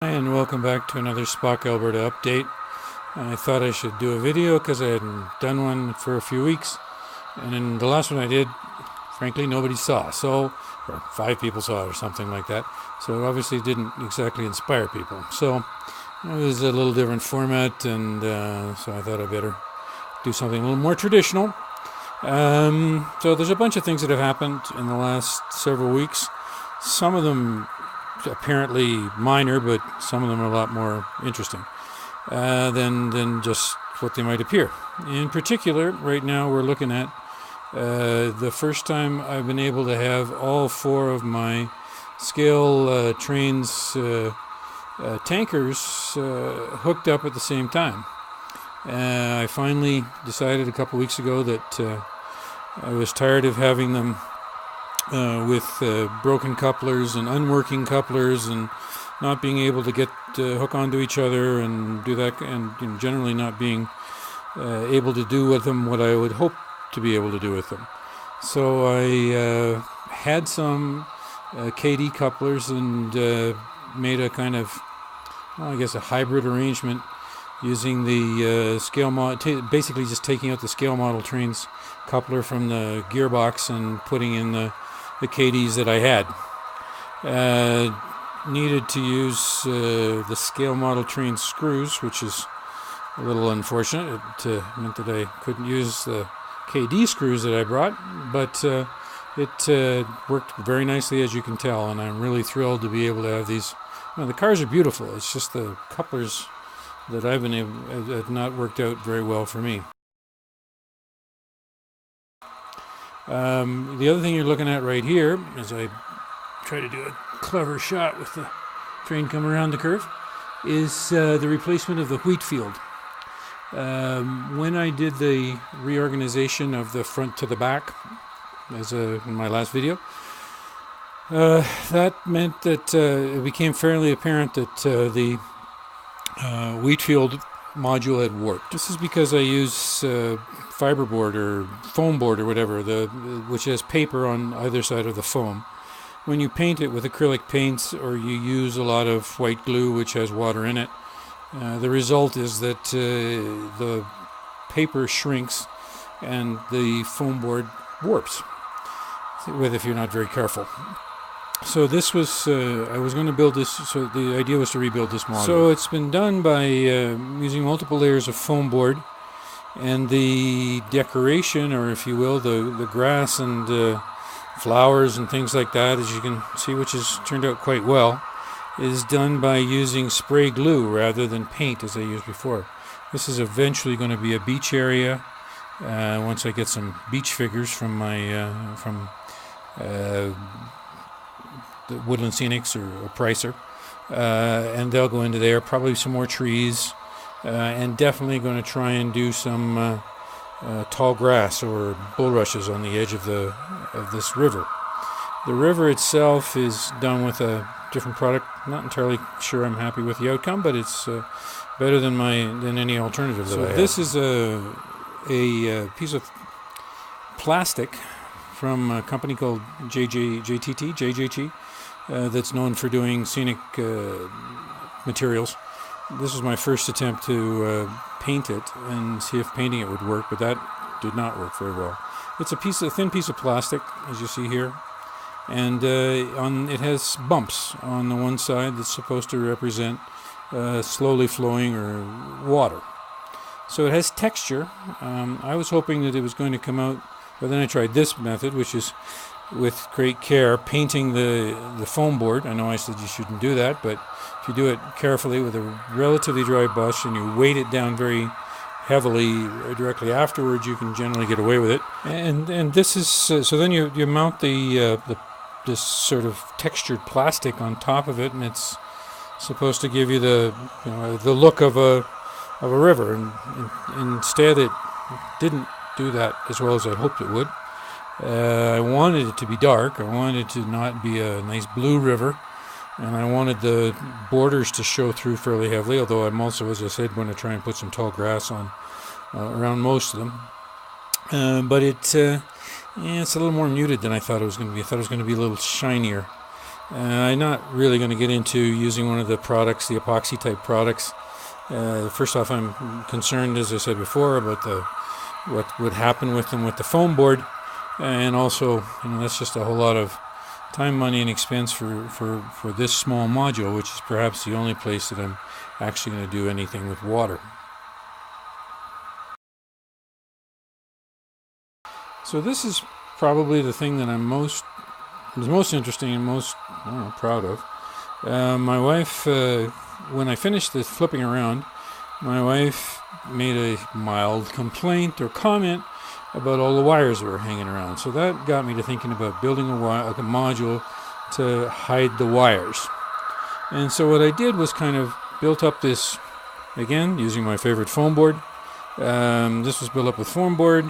Hi, and welcome back to another Spock Alberta update. I thought I should do a video because I hadn't done one for a few weeks, and in the last one I did, frankly, nobody saw. Or 5 people saw it or something like that. So it obviously didn't exactly inspire people. So it was a little different format, and so I thought I better do something a little more traditional. So there's a bunch of things that have happened in the last several weeks. Some of them apparently minor, but some of them are a lot more interesting than just what they might appear. In particular, right now we're looking at the first time I've been able to have all 4 of my scale trains tankers hooked up at the same time. I finally decided a couple weeks ago that I was tired of having them with broken couplers and unworking couplers and not being able to get hook onto each other and do that, and generally not being able to do with them what I would hope to be able to do with them. So I had some KD couplers and made a kind of, well, I guess a hybrid arrangement using the scale model, basically just taking out the scale model trains coupler from the gearbox and putting in the KDs that I had. Needed to use the scale model train screws, which is a little unfortunate. It meant that I couldn't use the KD screws that I brought, but it worked very nicely, as you can tell, and I'm really thrilled to be able to have these. The cars are beautiful. It's just the couplers that I've been able have not worked out very well for me. The other thing you're looking at right here, as I try to do a clever shot with the train coming around the curve, is the replacement of the wheat field. When I did the reorganization of the front to the back, as in my last video, that meant that it became fairly apparent that the wheat field module had warped. This is because I use fiberboard or foam board or whatever, which has paper on either side of the foam. When you paint it with acrylic paints or you use a lot of white glue which has water in it, the result is that the paper shrinks and the foam board warps, if you're not very careful. So this was, I was going to build this, so the idea was to rebuild this model. So it's been done by using multiple layers of foam board, and the decoration, or if you will, the grass and flowers and things like that, as you can see, which has turned out quite well, is done by using spray glue rather than paint as I used before. This is eventually going to be a beach area once I get some beach figures from my the Woodland Scenics or Pricer, and they'll go into there, probably some more trees, and definitely going to try and do some tall grass or bulrushes on the edge of this river. The river itself is done with a different product. Not entirely sure I'm happy with the outcome, but it's better than any alternative that I have. This is a piece of plastic from a company called JJT, that's known for doing scenic materials. This was my first attempt to paint it and see if painting it would work, but that did not work very well. It's a thin piece of plastic, as you see here, and it has bumps on the one side that's supposed to represent slowly flowing or water. So it has texture. I was hoping that it was going to come out, but then I tried this method, which is with great care painting the foam board. I know I said you shouldn't do that, but if you do it carefully with a relatively dry brush and you weight it down very heavily directly afterwards, you can generally get away with it. And this is so then you mount this sort of textured plastic on top of it, and it's supposed to give you the look of a river, and instead it didn't do that as well as I hoped it would. I wanted it to be dark. I wanted it to not be a nice blue river, and I wanted the borders to show through fairly heavily, although I'm also, as I said, going to try and put some tall grass on around most of them. But it's a little more muted than I thought it was going to be. I thought it was going to be a little shinier. I'm not really going to get into using one of the products, the epoxy type products. First off, I'm concerned, as I said before, about what would happen with them with the foam board, and also, that's just a whole lot of time, money, and expense for this small module, which is perhaps the only place that I'm actually going to do anything with water. So this is probably the thing that I'm most interesting and most proud of. My wife, when I finished the flipping around, my wife made a mild complaint or comment about all the wires that were hanging around. So that got me to thinking about building a module to hide the wires. And so what I did was kind of built up this, again, using my favorite foam board. This was built up with foam board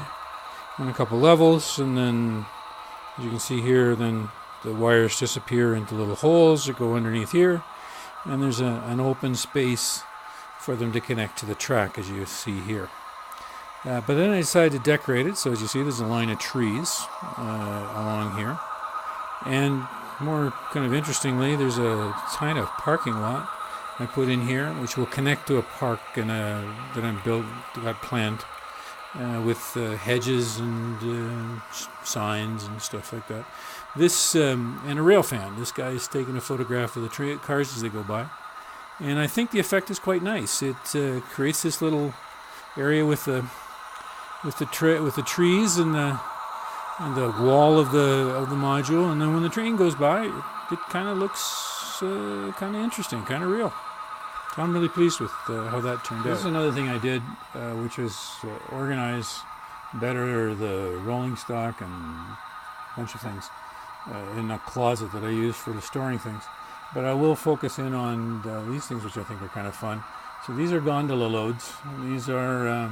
on a couple levels, and then, as you can see here, then the wires disappear into little holes that go underneath here, and there's an open space for them to connect to the track, as you see here. But then I decided to decorate it, so as you see, there's a line of trees along here, and more kind of interestingly, there's a kind of parking lot I put in here, which will connect to a park that got planned with hedges and signs and stuff like that. This and a rail fan. This guy is taking a photograph of the cars as they go by, and I think the effect is quite nice. It creates this little area with the trees and the wall of the module, and then when the train goes by, it kind of looks kind of interesting, kind of real. So I'm really pleased with how that turned out. This is another thing I did, which was organize better the rolling stock and a bunch of things in a closet that I use for the storing things. But I will focus in on these things, which I think are kind of fun. So these are gondola loads. These are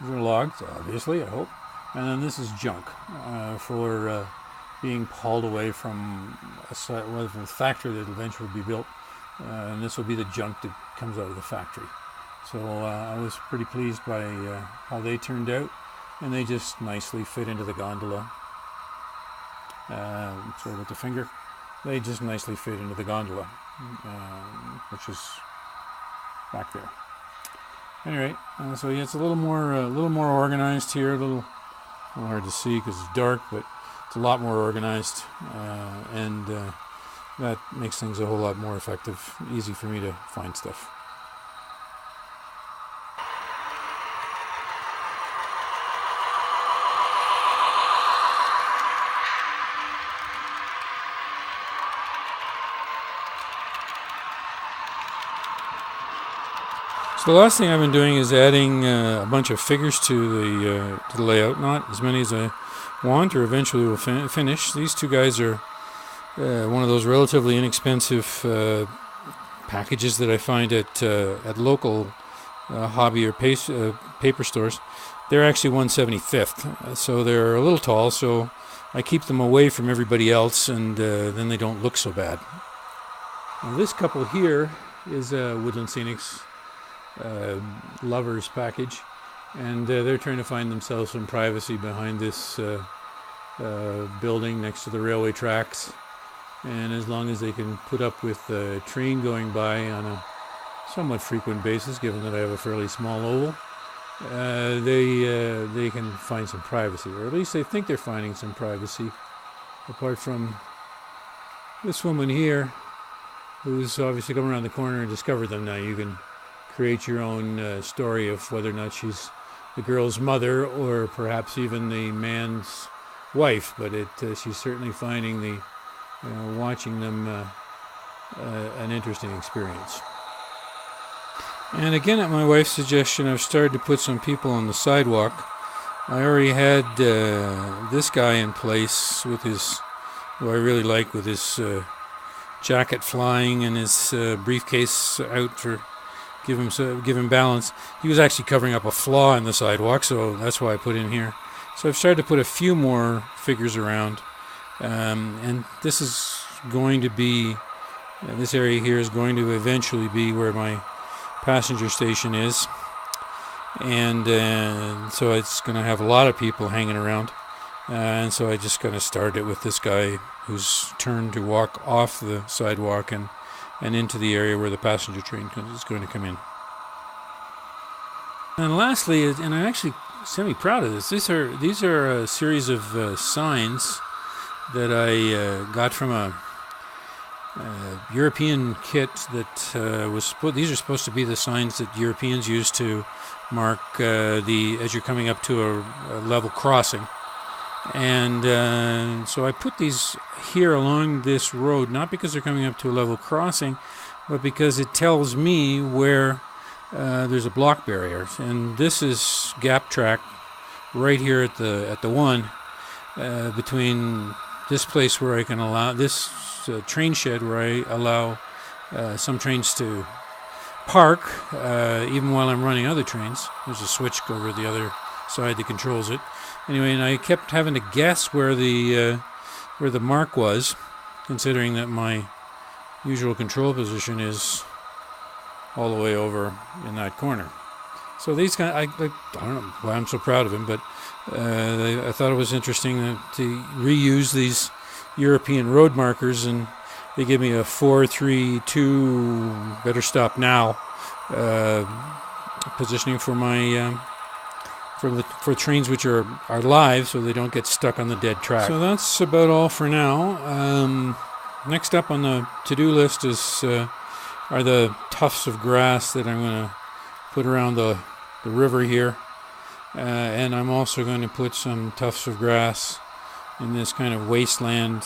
logs, obviously, I hope. And then this is junk for being hauled away from a factory that will eventually be built. And this will be the junk that comes out of the factory. So I was pretty pleased by how they turned out, and they just nicely fit into the gondola. Sorry about the finger. They just nicely fit into the gondola, which is back there. Anyway, so yeah, it's a little more organized here. A little hard to see because it's dark, but it's a lot more organized, and that makes things a whole lot more effective, easy for me to find stuff. So the last thing I've been doing is adding a bunch of figures to the layout. Not as many as I want or eventually will finish. These two guys are one of those relatively inexpensive packages that I find at local hobby or paper stores. They're actually 1/75th, so they're a little tall, so I keep them away from everybody else, and then they don't look so bad. Now this couple here is Woodland Scenics lovers package, and they're trying to find themselves some privacy behind this building next to the railway tracks, and as long as they can put up with the train going by on a somewhat frequent basis, given that I have a fairly small oval, they can find some privacy, or at least they think they're finding some privacy, apart from this woman here who's obviously come around the corner and discovered them. Now you can create your own story of whether or not she's the girl's mother or perhaps even the man's wife, but she's certainly finding watching them an interesting experience. And again, at my wife's suggestion, I've started to put some people on the sidewalk. I already had this guy in place with who I really like, with his jacket flying and his briefcase out to give him balance. He was actually covering up a flaw in the sidewalk, so that's why I put him here. So I've started to put a few more figures around, and this is going to be, this area here is going to eventually be where my passenger station is, and so it's going to have a lot of people hanging around, And so I just kind of started it with this guy who's turned to walk off the sidewalk and into the area where the passenger train is going to come in. And lastly, and I'm actually semi-proud of this, these are a series of signs that I got from a European kit that these are supposed to be the signs that Europeans use to mark as you're coming up to a level crossing. And so I put these here along this road, not because they're coming up to a level crossing, but because it tells me where there's a block barrier. And this is gap track right here at the one between this place where I can allow this train shed where I allow some trains to park even while I'm running other trains. There's a switch over the other side that controls it. Anyway, and I kept having to guess where the mark was, considering that my usual control position is all the way over in that corner. So these guys, I don't know why I'm so proud of him, but I thought it was interesting to reuse these European road markers, and they give me a 4-3-2 better stop now positioning for my for trains which are live, so they don't get stuck on the dead track. So that's about all for now. Next up on the to-do list are the tufts of grass that I'm going to put around the river here, and I'm also going to put some tufts of grass in this kind of wasteland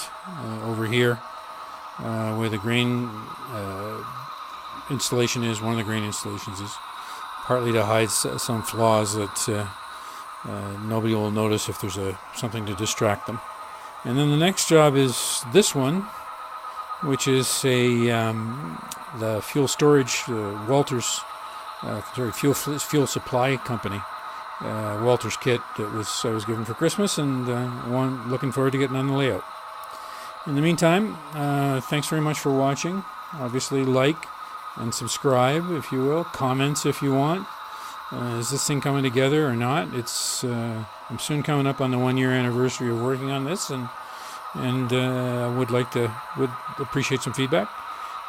over here where the grain installation is. One of the grain installations is partly to hide some flaws that nobody will notice if there's something to distract them. And then the next job is this one, which is the fuel storage, Walters, fuel supply company, Walters kit that I was given for Christmas, and looking forward to getting on the layout. In the meantime, thanks very much for watching. Obviously, like and subscribe if you will. Comments if you want. Is this thing coming together or not? I'm soon coming up on the 1-year anniversary of working on this, and I would appreciate some feedback.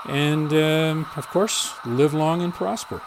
And of course, live long and prosper.